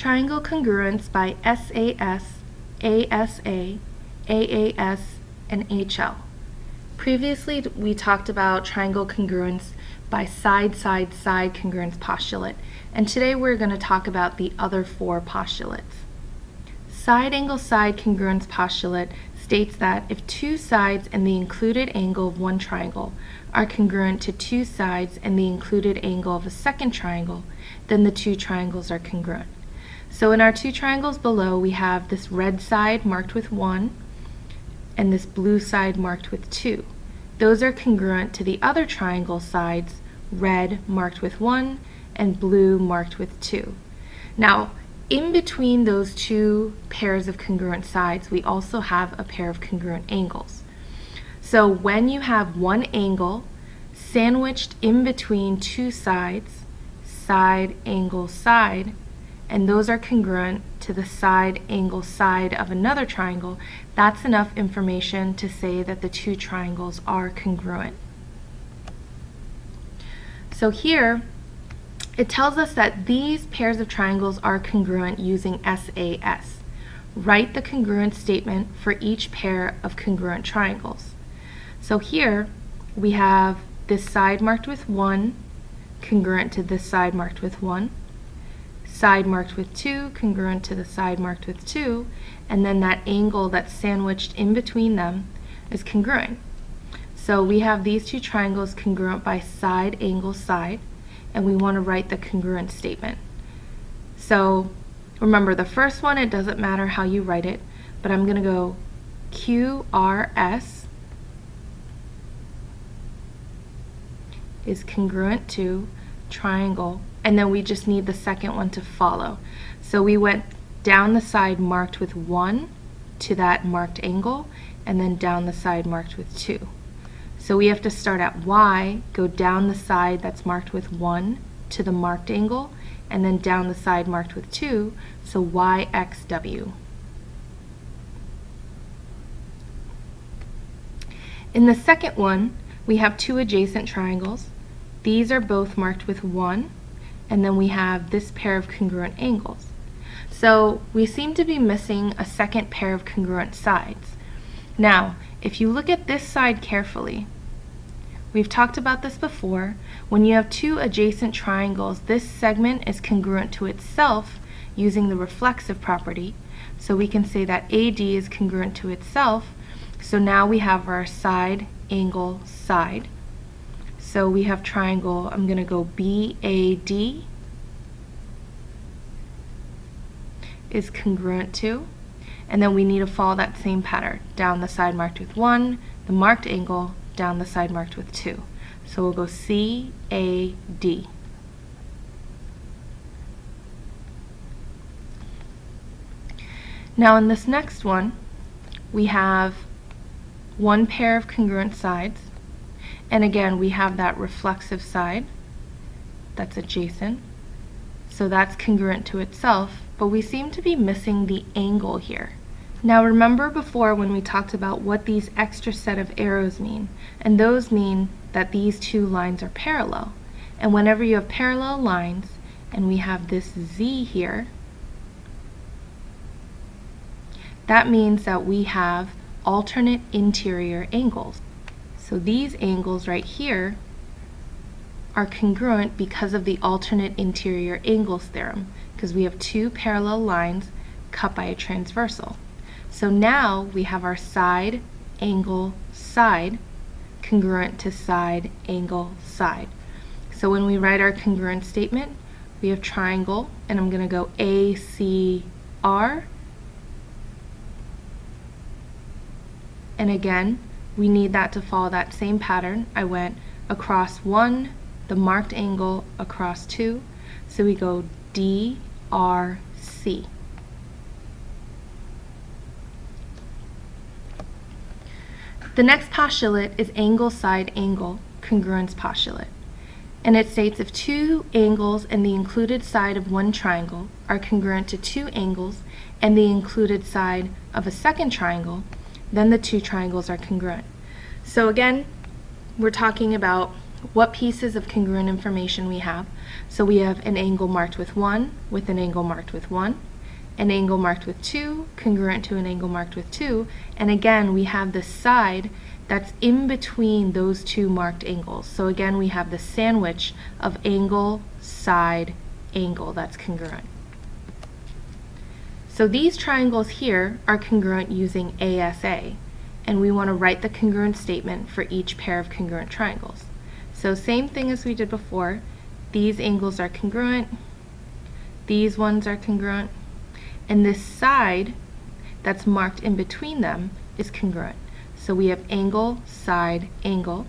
Triangle Congruence by SAS, ASA, AAS, and HL. Previously, we talked about triangle congruence by side-side-side congruence postulate, and today we're going to talk about the other four postulates. Side-angle-side congruence postulate states that if two sides and the included angle of one triangle are congruent to two sides and the included angle of a second triangle, then the two triangles are congruent. So in our two triangles below, we have this red side marked with 1 and this blue side marked with 2. Those are congruent to the other triangle sides, red marked with 1 and blue marked with 2. Now, in between those two pairs of congruent sides, we also have a pair of congruent angles. So when you have one angle sandwiched in between two sides, side, angle, side, and those are congruent to the side, angle, side of another triangle, that's enough information to say that the two triangles are congruent. So here, it tells us that these pairs of triangles are congruent using SAS. Write the congruent statement for each pair of congruent triangles. So here, we have this side marked with 1, congruent to this side marked with 1, side marked with 2, congruent to the side marked with 2, and then that angle that's sandwiched in between them is congruent. So we have these two triangles congruent by side, angle, side, and we want to write the congruent statement. So remember, the first one, it doesn't matter how you write it, but I'm going to go QRS is congruent to triangle, and then we just need the second one to follow. So we went down the side marked with 1 to that marked angle, and then down the side marked with 2. So we have to start at Y, go down the side that's marked with 1 to the marked angle, and then down the side marked with 2, so YXW. In the second one, we have two adjacent triangles. These are both marked with 1, and then we have this pair of congruent angles. So we seem to be missing a second pair of congruent sides. Now, if you look at this side carefully, we've talked about this before. When you have two adjacent triangles, this segment is congruent to itself using the reflexive property. So we can say that AD is congruent to itself. So now we have our side, angle, side. So we have triangle, I'm going to go BAD is congruent to, and then we need to follow that same pattern. Down the side marked with 1, the marked angle, down the side marked with 2. So we'll go CAD. Now in this next one, we have one pair of congruent sides, and again we have that reflexive side that's adjacent, so that's congruent to itself, but we seem to be missing the angle here. Now remember before when we talked about what these extra set of arrows mean, and those mean that these two lines are parallel. And whenever you have parallel lines, and we have this Z here, that means that we have alternate interior angles. So these angles right here are congruent because of the alternate interior angles theorem, because we have two parallel lines cut by a transversal. So now we have our side, angle, side congruent to side, angle, side. So when we write our congruent statement, we have triangle, and I'm going to go ACR. And again, we need that to follow that same pattern. I went across 1, the marked angle across 2, so we go DRC. The next postulate is angle-side-angle congruence postulate, and it states if two angles and the included side of one triangle are congruent to two angles and the included side of a second triangle, then the two triangles are congruent. So again, we're talking about what pieces of congruent information we have. So we have an angle marked with 1 with an angle marked with 1, an angle marked with 2 congruent to an angle marked with 2, and again we have the side that's in between those two marked angles. So again we have the sandwich of angle, side, angle that's congruent. So these triangles here are congruent using ASA, and we want to write the congruent statement for each pair of congruent triangles. So same thing as we did before, these angles are congruent, these ones are congruent, and this side that's marked in between them is congruent. So we have angle, side, angle.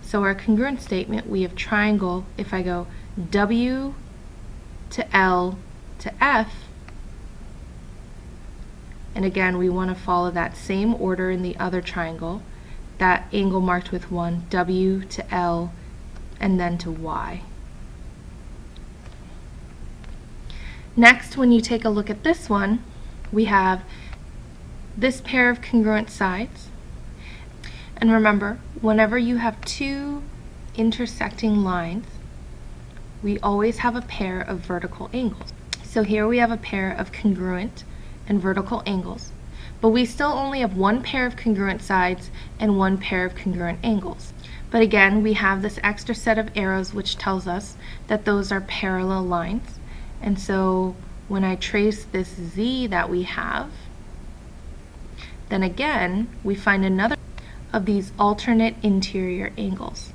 So our congruent statement, we have triangle, if I go W to L to F, and again we want to follow that same order in the other triangle, that angle marked with 1, W to L, and then to Y. Next, when you take a look at this one, we have this pair of congruent sides. And remember, whenever you have two intersecting lines, we always have a pair of vertical angles. So here we have a pair of congruent and vertical angles, but we still only have one pair of congruent sides and one pair of congruent angles. But again, we have this extra set of arrows which tells us that those are parallel lines. And so when I trace this Z that we have, then again we find another of these alternate interior angles.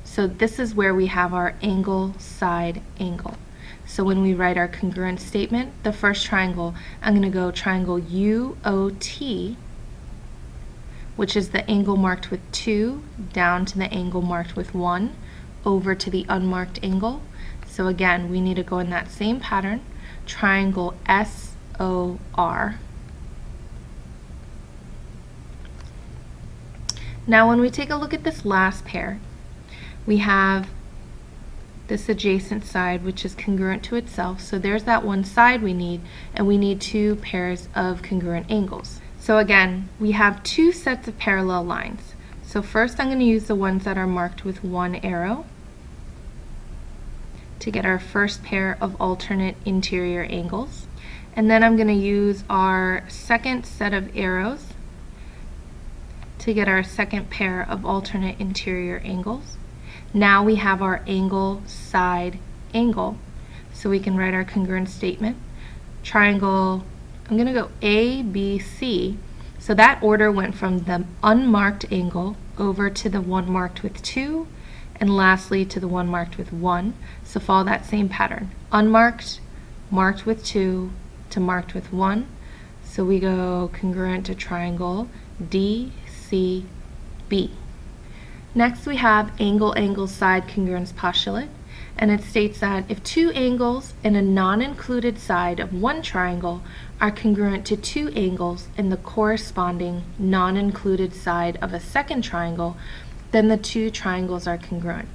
So this is where we have our angle, side, angle. So when we write our congruent statement, the first triangle, I'm going to go triangle UOT, which is the angle marked with 2, down to the angle marked with 1, over to the unmarked angle. So again, we need to go in that same pattern, triangle SOR. Now when we take a look at this last pair, we have this adjacent side which is congruent to itself. So there's that one side we need, and we need two pairs of congruent angles. So again, we have two sets of parallel lines. So first I'm going to use the ones that are marked with one arrow to get our first pair of alternate interior angles. And then I'm going to use our second set of arrows to get our second pair of alternate interior angles. Now we have our angle, side, angle. So we can write our congruent statement. Triangle, I'm going to go ABC. So that order went from the unmarked angle over to the one marked with 2, and lastly to the one marked with 1. So follow that same pattern. Unmarked, marked with 2, to marked with 1. So we go congruent to triangle DCB. Next we have angle, angle, side congruence postulate, and it states that if two angles in a non-included side of one triangle are congruent to two angles in the corresponding non-included side of a second triangle, then the two triangles are congruent.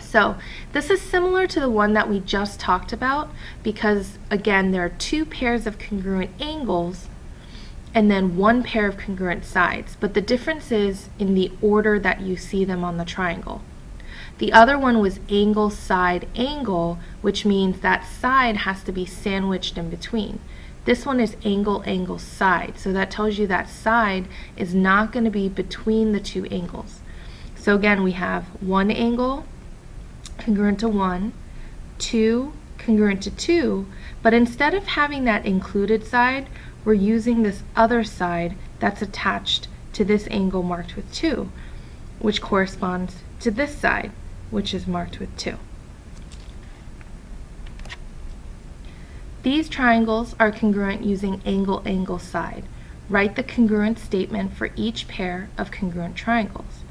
So this is similar to the one that we just talked about, because again there are two pairs of congruent angles and then one pair of congruent sides, but the difference is in the order that you see them on the triangle. The other one was angle, side, angle, which means that side has to be sandwiched in between. This one is angle, angle, side, so that tells you that side is not going to be between the two angles. So again, we have one angle congruent to 1, 2 congruent to 2, but instead of having that included side, we're using this other side that's attached to this angle marked with 2, which corresponds to this side, which is marked with 2. These triangles are congruent using angle, angle, side. Write the congruent statement for each pair of congruent triangles.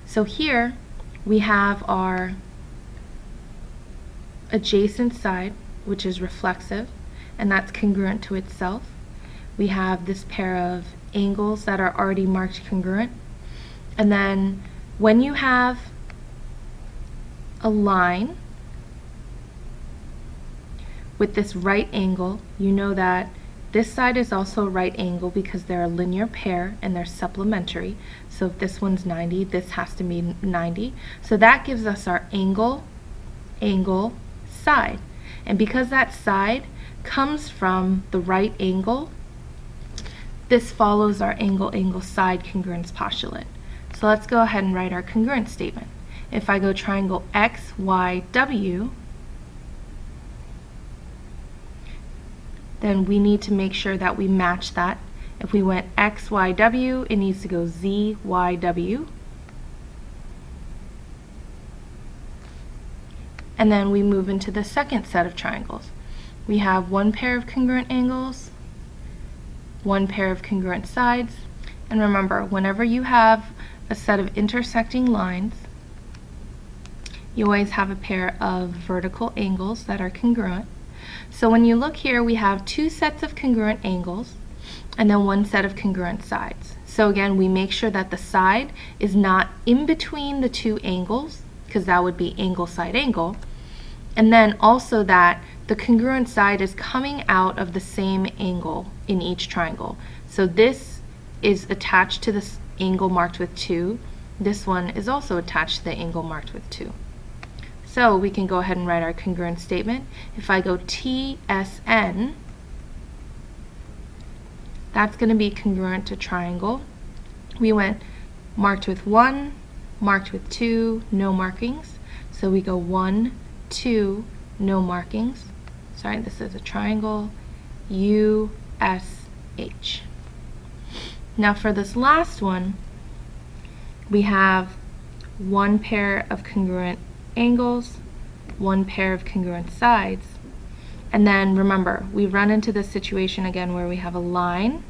So here we have our adjacent side, which is reflexive, and that's congruent to itself. We have this pair of angles that are already marked congruent. And then when you have a line with this right angle, you know that This side is also a right angle because they're a linear pair and they're supplementary. So if this one's 90, this has to be 90. So that gives us our angle, angle, side. And because that side comes from the right angle, this follows our angle, angle, side congruence postulate. So let's go ahead and write our congruence statement. If I go triangle X, Y, W, then we need to make sure that we match that. If we went X, Y, W, it needs to go Z, Y, W. And then we move into the second set of triangles. We have one pair of congruent angles, one pair of congruent sides. And remember, whenever you have a set of intersecting lines, you always have a pair of vertical angles that are congruent. So when you look here, we have two sets of congruent angles and then one set of congruent sides. So again, we make sure that the side is not in between the two angles, because that would be angle, side, angle. And then also that the congruent side is coming out of the same angle in each triangle. So this is attached to this angle marked with 2. This one is also attached to the angle marked with 2. So we can go ahead and write our congruent statement. If I go TSN, that's going to be congruent to triangle. We went marked with 1, marked with 2, no markings. So we go 1, 2, no markings. Sorry, this is a triangle, USH. Now for this last one, we have one pair of congruent angles, one pair of congruent sides, and then remember, we run into this situation again where we have a line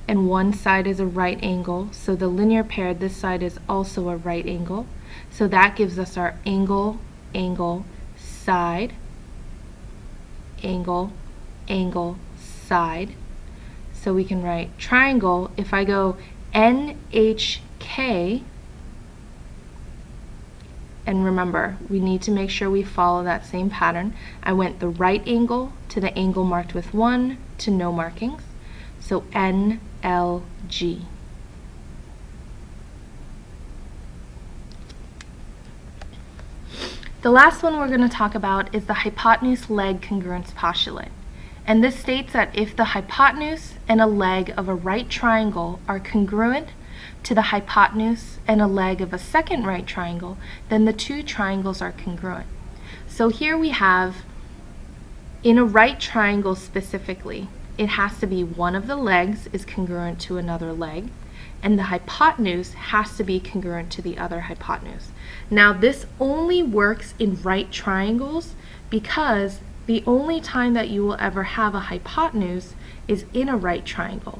and one side is a right angle, so the linear pair, this side is also a right angle, so that gives us our angle, angle, side, angle, angle, side. So we can write triangle. If I go NHK, and remember, we need to make sure we follow that same pattern. I went the right angle to the angle marked with 1 to no markings. So NLG. The last one we're going to talk about is the hypotenuse-leg congruence postulate. And this states that if the hypotenuse and a leg of a right triangle are congruent to the hypotenuse and a leg of a second right triangle, then the two triangles are congruent. So here we have, in a right triangle specifically, it has to be one of the legs is congruent to another leg, and the hypotenuse has to be congruent to the other hypotenuse. Now this only works in right triangles because the only time that you will ever have a hypotenuse is in a right triangle,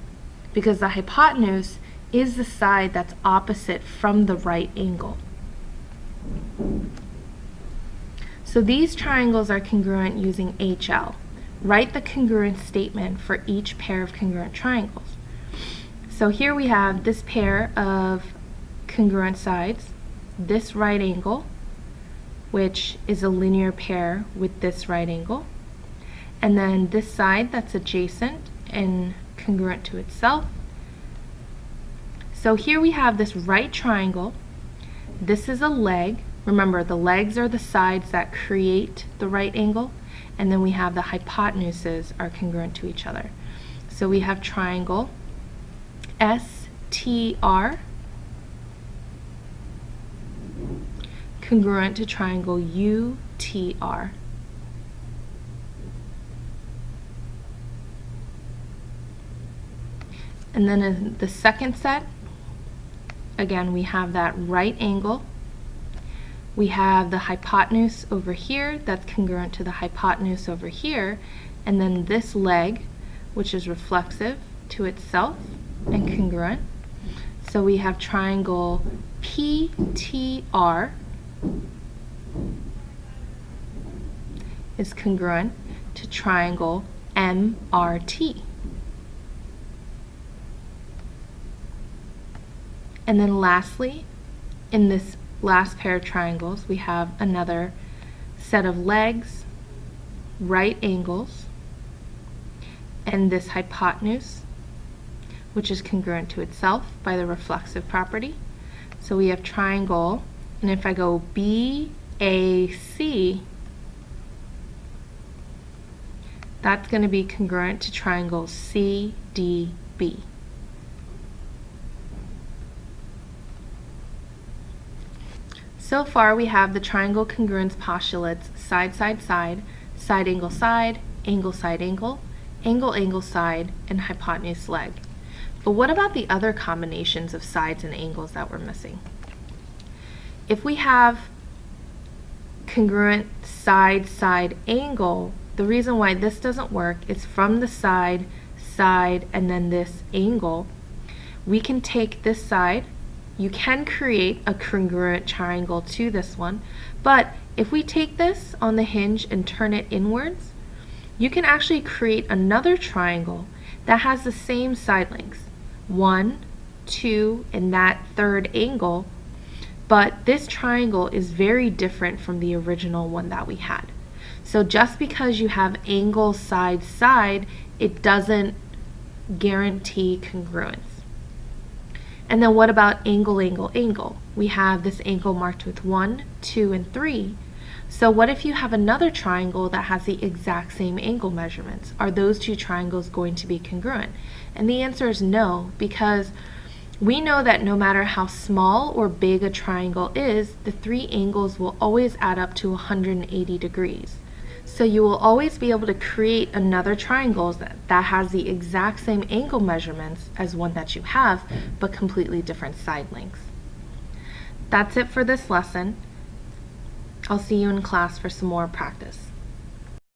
because the hypotenuse is the side that's opposite from the right angle. So these triangles are congruent using HL. Write the congruence statement for each pair of congruent triangles. So here we have this pair of congruent sides, this right angle, which is a linear pair with this right angle, and then this side that's adjacent and congruent to itself. So here we have this right triangle. This is a leg. Remember, the legs are the sides that create the right angle, and then we have the hypotenuses are congruent to each other. So we have triangle STR congruent to triangle UTR. And then in the second set, again, we have that right angle. We have the hypotenuse over here that's congruent to the hypotenuse over here, and then this leg, which is reflexive to itself and congruent. So we have triangle PTR is congruent to triangle MRT. And then lastly, in this last pair of triangles, we have another set of legs, right angles, and this hypotenuse, which is congruent to itself by the reflexive property. So we have triangle, and if I go BAC, that's going to be congruent to triangle CDB. So far we have the triangle congruence postulates side, side, side, side, angle, side, angle, side, angle, angle, angle, side, and hypotenuse leg. But what about the other combinations of sides and angles that we're missing? If we have congruent side, side, angle, the reason why this doesn't work is from the side, side, and then this angle, we can take this side. You can create a congruent triangle to this one, but if we take this on the hinge and turn it inwards, you can actually create another triangle that has the same side lengths, 1, 2, and that third angle, but this triangle is very different from the original one that we had. So just because you have angle side side, it doesn't guarantee congruence. And then what about angle, angle, angle? We have this angle marked with 1, 2, and 3. So what if you have another triangle that has the exact same angle measurements? Are those two triangles going to be congruent? And the answer is no, because we know that no matter how small or big a triangle is, the three angles will always add up to 180 degrees. So you will always be able to create another triangle that has the exact same angle measurements as one that you have, but completely different side lengths. That's it for this lesson. I'll see you in class for some more practice.